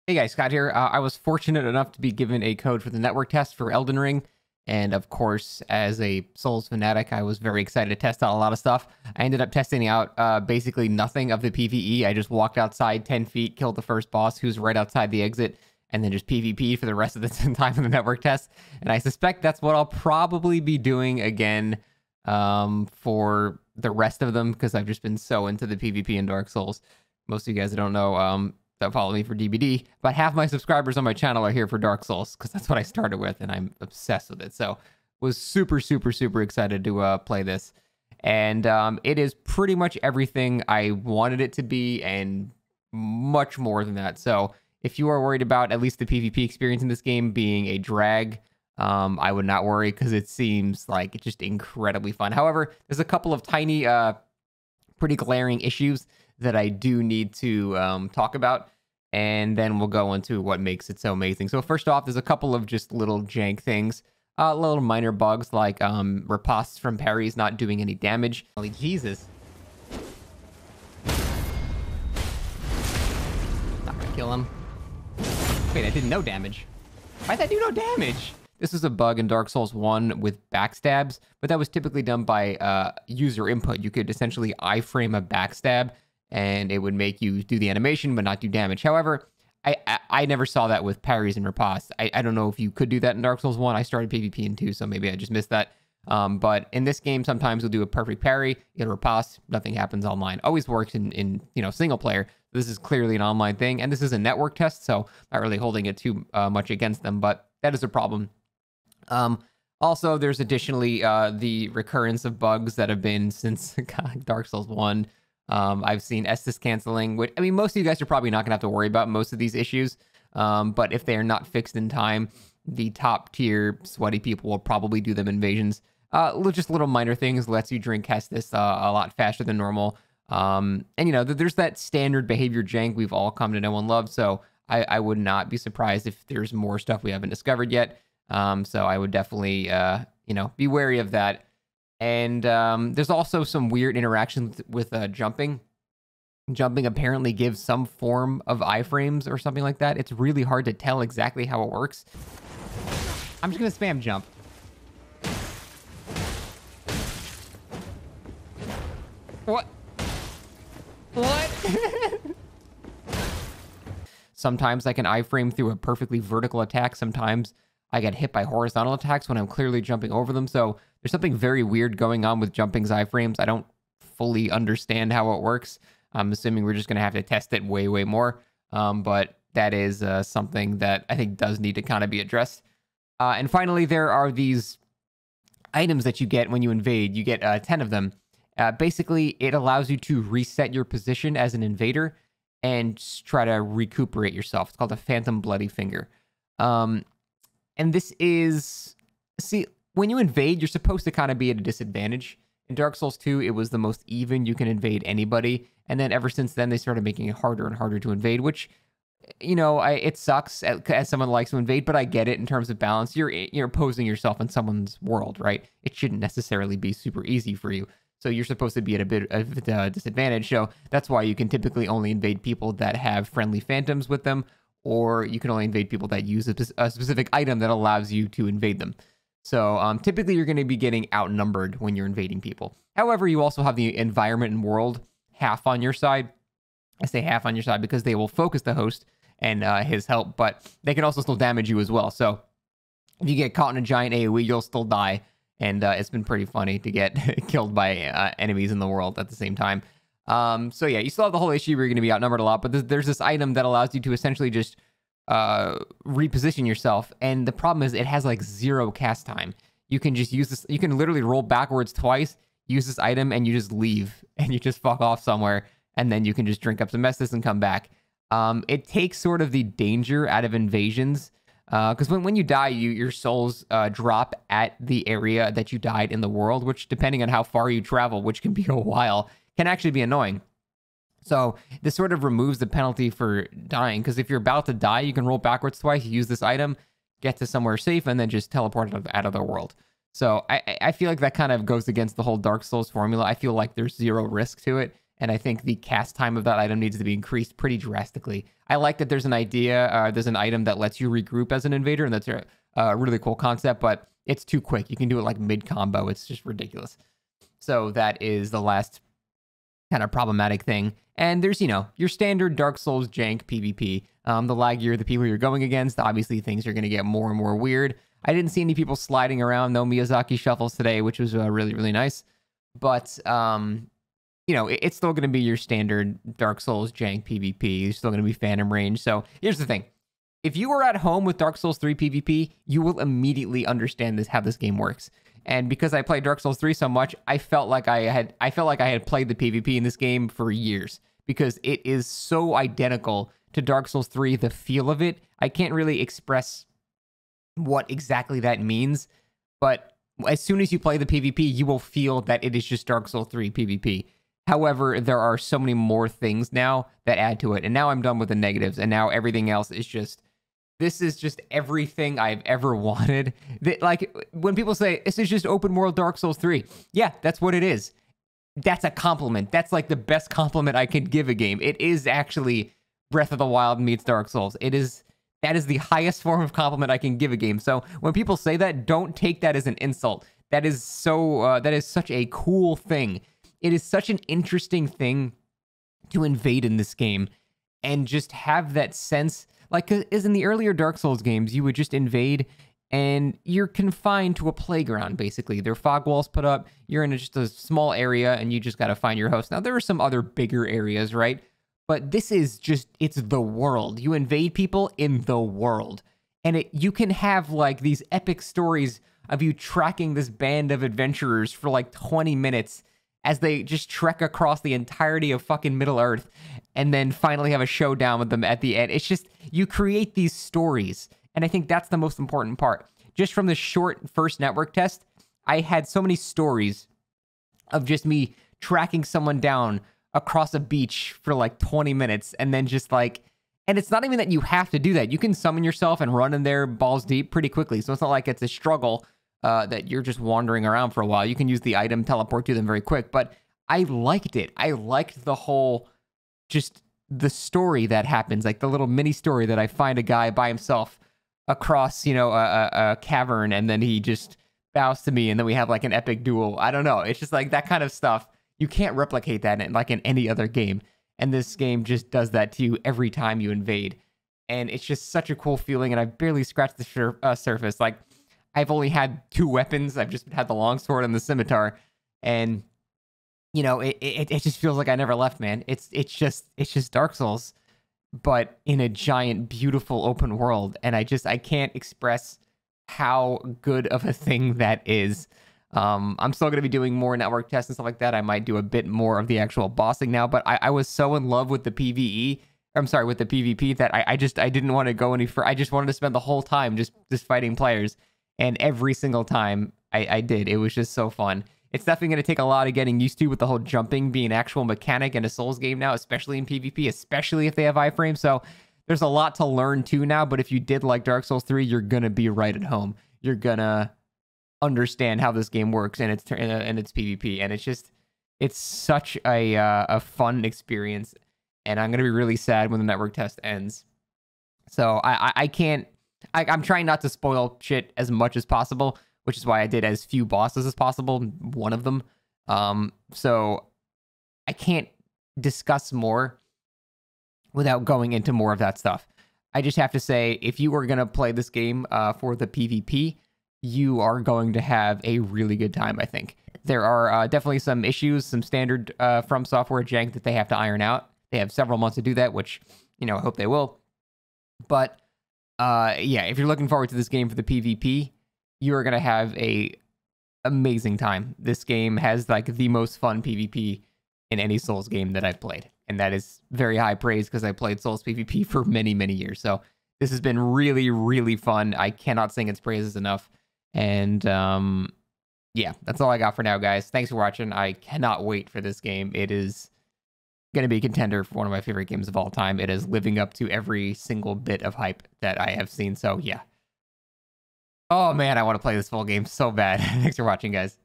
Hey guys, Scott here. I was fortunate enough to be given a code for the network test for Elden Ring. And of course, as a Souls fanatic, I was very excited to test out a lot of stuff. I ended up testing out basically nothing of the PvE. I just walked outside 10 feet, killed the first boss who's right outside the exit, and then just PvP for the rest of the time of the network test. And I suspect that's what I'll probably be doing again for the rest of them, because I've just been so into the PvP in Dark Souls. Most of you guys that don't know, that follow me for DBD, but half my subscribers on my channel are here for Dark Souls because that's what I started with and I'm obsessed with it. So was super excited to play this, and it is pretty much everything I wanted it to be and much more than that. So if you are worried about at least the PvP experience in this game being a drag, I would not worry, because it seems like it's just incredibly fun. However, there's a couple of tiny pretty glaring issues that I do need to talk about, and then we'll go into what makes it so amazing. So first off, there's a couple of just little jank things, little minor bugs like ripostes from parries not doing any damage. Holy Jesus. Not gonna kill him. Wait, I did no damage. Why'd that do no damage? This is a bug in Dark Souls 1 with backstabs, but that was typically done by user input. You could essentially iframe a backstab, and it would make you do the animation but not do damage. However, I never saw that with parries and ripostes. I don't know if you could do that in Dark Souls 1. I started PvP in 2, so maybe I just missed that. But in this game, sometimes you'll do a perfect parry, get a riposte, nothing happens online. Always works in single player. This is clearly an online thing, and this is a network test, so not really holding it too much against them, but that is a problem. Also, there's additionally the recurrence of bugs that have been since Dark Souls 1. I've seen Estus canceling, which, I mean, most of you guys are probably not gonna have to worry about most of these issues. But if they are not fixed in time, the top tier sweaty people will probably do them invasions. Just little minor things, lets you drink Estus a lot faster than normal. And there's that standard behavior jank we've all come to know and love. So I would not be surprised if there's more stuff we haven't discovered yet. So I would definitely, be wary of that. And there's also some weird interactions with jumping. Jumping apparently gives some form of iframes or something like that. It's really hard to tell exactly how it works. I'm just going to spam jump. What? What? Sometimes I can iframe through a perfectly vertical attack. Sometimes I get hit by horizontal attacks when I'm clearly jumping over them. So there's something very weird going on with jumping's iframes. I don't fully understand how it works. I'm assuming we're just going to have to test it way more. But that is something that I think does need to kind of be addressed. And finally, there are these items that you get when you invade. You get 10 of them. Basically, it allows you to reset your position as an invader and try to recuperate yourself. It's called a Phantom Bloody Finger. And this is... See, when you invade, you're supposed to kind of be at a disadvantage. In Dark Souls 2, it was the most even you can invade anybody. And then ever since then, they started making it harder and harder to invade, which, it sucks as someone likes to invade, but I get it in terms of balance. You're posing yourself in someone's world, right? It shouldn't necessarily be super easy for you. So you're supposed to be at a bit of a disadvantage. So that's why you can typically only invade people that have friendly phantoms with them, or you can only invade people that use a specific item that allows you to invade them. So typically you're going to be getting outnumbered when you're invading people. However, you also have the environment and world half on your side. I say half on your side because they will focus the host and his help, but they can also still damage you as well. So if you get caught in a giant AoE, you'll still die. And it's been pretty funny to get killed by enemies in the world at the same time. So yeah, you still have the whole issue where you're going to be outnumbered a lot, but there's this item that allows you to essentially just reposition yourself. And the problem is it has like 0 cast time. You can just use this. You can literally roll backwards twice, use this item, and you just leave and you just fuck off somewhere. And then you can just drink up some Estus and come back. It takes sort of the danger out of invasions. Because when you die, your souls drop at the area that you died in the world, which, depending on how far you travel, which can be a while, can actually be annoying. So this sort of removes the penalty for dying, because if you're about to die, you can roll backwards twice, use this item, get to somewhere safe, and then just teleport out of the world. So I feel like that kind of goes against the whole Dark Souls formula. I feel like there's 0 risk to it. And I think the cast time of that item needs to be increased pretty drastically. I like that there's an idea, there's an item that lets you regroup as an invader, and that's a really cool concept, but it's too quick. You can do it like mid-combo. It's just ridiculous. So that is the last kind of problematic thing. And there's, your standard Dark Souls jank PvP. The laggier the people you're going against, obviously things are going to get more and more weird. I didn't see any people sliding around, no Miyazaki shuffles today, which was really, really nice. But, it's still going to be your standard Dark Souls jank PvP. You're still going to be Phantom Range. So here's the thing. If you were at home with Dark Souls 3 PvP, you will immediately understand how this game works. And because I played Dark Souls 3 so much, I felt like I had played the PvP in this game for years, because it is so identical to Dark Souls 3, the feel of it. I can't really express what exactly that means, but as soon as you play the PvP, you will feel that it is just Dark Souls 3 PvP. However, there are so many more things now that add to it, and now I'm done with the negatives, and now everything else is just... This is just everything I've ever wanted. Like, when people say, this is just open world Dark Souls 3. Yeah, that's what it is. That's a compliment. That's like the best compliment I could give a game. It is actually Breath of the Wild meets Dark Souls. That is the highest form of compliment I can give a game. So when people say that, don't take that as an insult. That is such a cool thing. It is such an interesting thing to invade in this game and just have that sense... Like, as in the earlier Dark Souls games, you would just invade, and you're confined to a playground, basically. There are fog walls put up, you're in just a small area, and you just gotta find your host. Now, there are some other bigger areas, right? But this is just, it's the world. You invade people in the world. And you can have, like, these epic stories of you tracking this band of adventurers for, like, 20 minutes as they just trek across the entirety of fucking Middle-earth, and then finally have a showdown with them at the end. It's just, you create these stories, and I think that's the most important part. Just from the short first network test, I had so many stories of just me tracking someone down across a beach for like 20 minutes, and then just like... And it's not even that you have to do that. You can summon yourself and run in there balls deep pretty quickly, so it's not like it's a struggle that you're just wandering around for a while. You can use the item, teleport to them very quick, but I liked it. I liked the whole... just the story that happens, like the little mini story that I find a guy by himself across, a cavern, and then he just bows to me, and then we have like an epic duel. I don't know. It's just like that kind of stuff. You can't replicate that in any other game. And this game just does that to you every time you invade. And it's just such a cool feeling, and I've barely scratched the surface. Like, I've only had 2 weapons. I've just had the longsword and the scimitar, and it just feels like I never left, man. It's just Dark Souls, but in a giant, beautiful open world. And I can't express how good of a thing that is. I'm still going to be doing more network tests and stuff like that. I might do a bit more of the actual bossing now, but I was so in love with the with the PvP that I didn't want to go any further. I just wanted to spend the whole time just fighting players. And every single time I did, it was just so fun. It's definitely going to take a lot of getting used to, with the whole jumping being an actual mechanic in a Souls game now, especially in PvP, especially if they have iframes. So there's a lot to learn too now, but if you did like Dark Souls 3, you're going to be right at home. You're going to understand how this game works and its PvP. And it's such a fun experience. And I'm going to be really sad when the network test ends. So I'm trying not to spoil shit as much as possible, which is why I did as few bosses as possible, one of them. So I can't discuss more without going into more of that stuff. I just have to say, if you are going to play this game for the PvP, you are going to have a really good time, I think. There are definitely some issues, some standard From Software jank that they have to iron out. They have several months to do that, which, I hope they will. But, yeah, if you're looking forward to this game for the PvP, you are going to have a amazing time. This game has like the most fun PvP in any Souls game that I've played. And that is very high praise, because I played Souls PvP for many, many years. So this has been really, really fun. I cannot sing its praises enough. And yeah, that's all I got for now, guys. Thanks for watching. I cannot wait for this game. It is going to be a contender for one of my favorite games of all time. It is living up to every single bit of hype that I have seen. So yeah. Oh man, I want to play this full game so bad. Thanks for watching, guys.